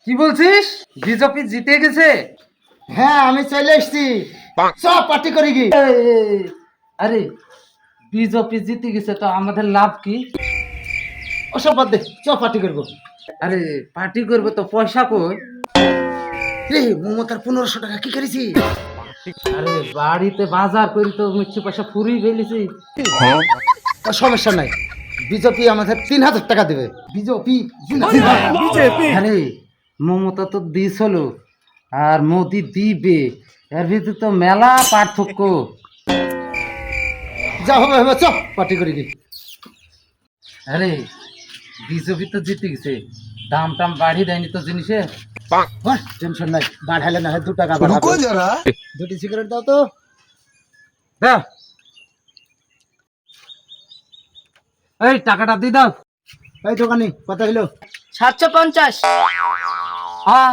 কি বলছিস? বিজেপি জিতে গেছে? হ্যাঁ আমি চলে এসছি, সব পার্টি করি কি। আরে বিজেপি জিতে গেছে তো আমাদের লাভ কি? ওসব বাদ দে, সব পার্টি করবো। আরে পার্টি করবে তো পয়সা কই? রে মমতার 1500 টাকা কি করেছি? আরে বাড়িতে বাজার করি তো মিষ্টি পয়সা ফুরিয়ে ফেলেছি। তা সমস্যা নাই, বিজেপি আমাদের 3000 টাকা দেবে। বিজেপি আরে মমতা তো দিছিল আর মোদি দিবে, এর ভিতরে তো মেলা পার্থক্য। যা হবে হবে, চল পার্টি করি কি। আরে বিজেপি তো জিতে গেছে, দাম টাম বাড়িয়ে দেয়নি তো জিনিসে। টেনশন নাই, বাড়াইলে না হয় 2 টাকা বাড়াবো। দুটি সিগারেট দাও তো। দাও, এই টাকাটা দিয়ে দাও। এই দোকানি কত হইলো? 750। আহ,